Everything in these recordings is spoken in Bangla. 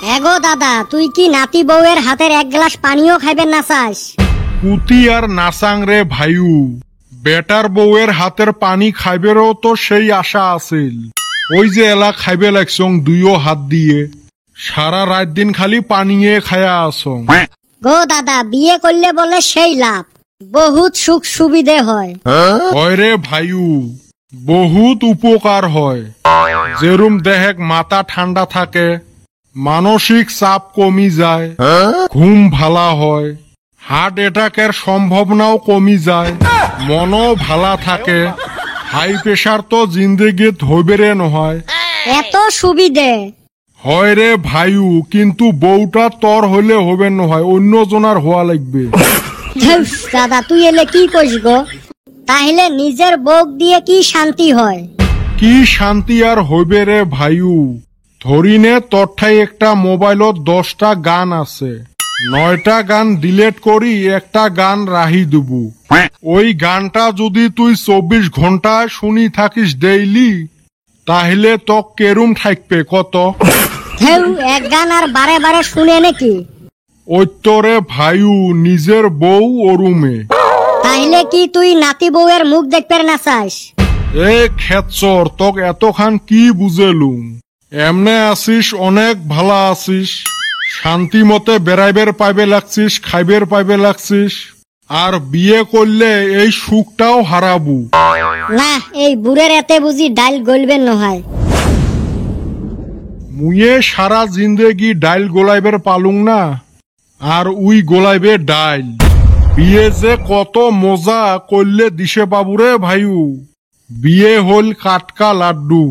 এগো দাদা, তুই কি নাতি বউয়ের হাতের এক গ্লাস পানিও খাইবেন না চাস? পুতি আর নাসাং রে ভাইউ, বেটার বউয়ের হাতের পানি খাইবেরও তো সেই আশা আছিল। ওই যে এলা খাইবে লাগছং দুইও হাত দিয়ে, সারা রাত দিন খালি পানিয়ে খায়া আসং। গো দাদা, বিয়ে করলে বলে সেই লাভ, বহুত সুখ সুবিধে হয়। হয় রে ভাইউ, বহুত উপকার হয়। যেরুম দেহেক মাথা ঠান্ডা থাকে, মানসিক চাপ কমি যায়, ঘুম ভালা হয়, হার্ট অ্যাটাকের সম্ভাবনাও কমি যায়, মনও ভালা থাকে, হাই প্রেশার তো জিন্দেগিত হইবেরে নহয়। এত সুবিধে হয় রে ভাইউ, কিন্তু বউটা তর হইলে হবে নহয়, অন্য জনার হওয়া লাগবে। ধ্যাস, দাদা তুই এলে কি কইস গো? তাহলে নিজের বউ দিয়ে কি শান্তি হয়? কি শান্তি আর হইবে রে ভাইউ, ধরিনে তরঠাই একটা মোবাইলত 10টা গান আছে, 9টা গান ডিলেট করি একটা গান রাহি দেবু। ওই গানটা যদি তুই 24 ঘন্টা শুনি থাকিস ডেইলি, তাহলে তো কেরুম থাকবে কত? হেউ, এক গান আর বারে বারে শুনে নাকি? ওইতরে ভাইউ, নিজের বউ ওরুমে। তাহলে কি তুই নাতি বউয়ের মুখ দেখতে না চাস? এ খেতচর, তোক এতখান কি বুঝেলুম? এমনে আসিস, অনেক ভালা আসিস, শান্তি মতে বেড়াইবের পাইবে লাগছিস, খাইবের পাইবে লাগছিস, আর বিয়ে করলে এই সুখটাও হারাবু। না, এই বুড়ের এতে বুঝি ডাইল গলবেন নহয়। মুয়ে সারা জিন্দেগি ডাইল গোলাইবের পালুং না, আর উই গোলাইবে ডাইল। বিয়ে যে কত মজা করলে দিশে বাবুরে ভাইউ। বিয়ে হল কাটকা লাড্ডু,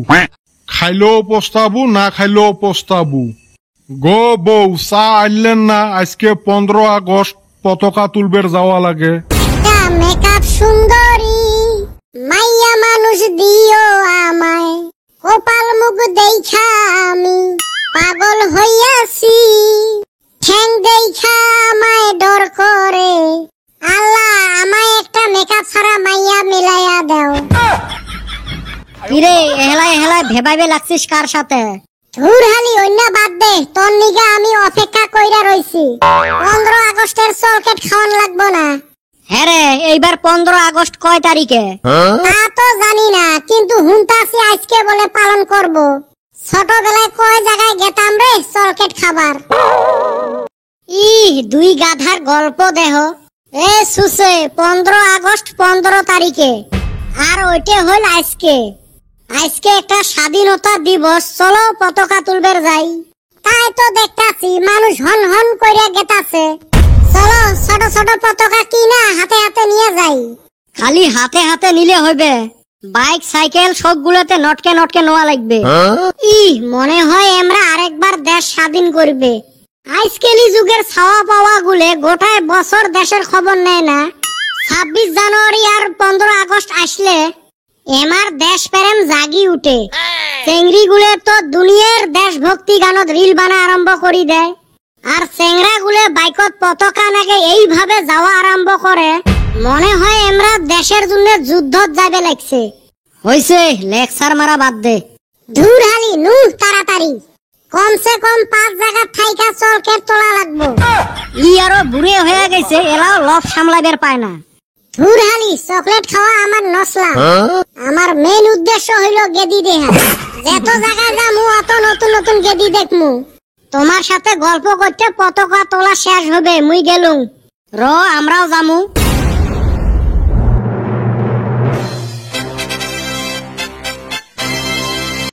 খাইলেও পস্তাবু, না খাইলেও পস্তাবু। গো বউ, চা আনলেন না? আজকে 15 আগস্ট, পতাকা তুলবের যাওয়া লাগে। মেকআপ সুন্দরী মাইয়া মানুষ দিও আমায়, কপাল মুখ দেখা আমি পাগল হইয়াছি, ঠ্যাং দেখা আমায় ডর করে, আল্লাহ আমায় একটা মেকআপ ছাড়া মাইয়া মিলাইয়া দাও। কিরে, এহলাই এহলাই ভেবাইবে লাগছিস কার সাথে? ধুর হালি, অন্য বাদ দে, তোর নিগা আমি অপেক্ষা কইরা রইছি। 15 আগস্টের চলকেট খাওয়ান লাগবো না? হ্যাঁ রে, এইবার 15 আগস্ট কয় তারিখে? তা তো জানি না, কিন্তু হুনতাছি আজকে বলে পালন করব। ছোটবেলায় কয় জায়গায় গেতাম রে চলকেট খাবার। ইহ, দুই গাধার গল্প দেহ। এ সুসে, 15 আগস্ট 15 তারিখে, আর ওইটা হল আজকে। আজকে একটা স্বাধীনতা দিবস, চলো পতাকা তুলবের যাই। তাই তো দেখতাছি মানুষ হন হন কইরা গেতাছে। চলো ছোট ছোট পতাকা কিনা হাতে হাতে নিয়ে যাই। খালি হাতে হাতে নিলে হইবে? বাইক সাইকেল সবগুলোতে নটকে নটকে নেওয়া লাগবে। ইহ, মনে হয় আমরা আরেকবার দেশ স্বাধীন করবে। আজকালি যুগের ছাওয়া পাওয়া গুলে গোটায় বছর দেশের খবর নেয় না। 26 জানুয়ারি আর 15 আগস্ট আসলে এমার দেশ প্রেম জাগি উঠে। চেংড়ি গুলে তো দুনিয়ার দেশভক্তি গানত রিল বানা আরম্ভ করি দেয়, আর চেংরা গুলে বাইকত পতাকা নাগে এইভাবে যাওয়া আরম্ভ করে। মনে হয় আমরা দেশের জন্য যুদ্ধত যাবে লাগছে। হইছে, লেকচার মারা বাদ দে। ধুর হালি, নু তাড়াতাড়ি, কমসে কম 5 জায়গা থাইকা চলকেট তোলা লাগবো। ই আরো বুড়ে হয়ে গেছে, এলাও লফ সামলাইবার পায় না। ধুর হালি, চকলেট খাওয়া আমার নসলা। আমার মেইন উদ্দেশ্য হইল গেদি দেহা। যত জায়গায় যামু অত নতুন নতুন গেদি দেখমু। তোমার সাথে গল্প করতে পতাকা তোলা শেষ হবে, মুই গেলুম। র, আমরাও যামু।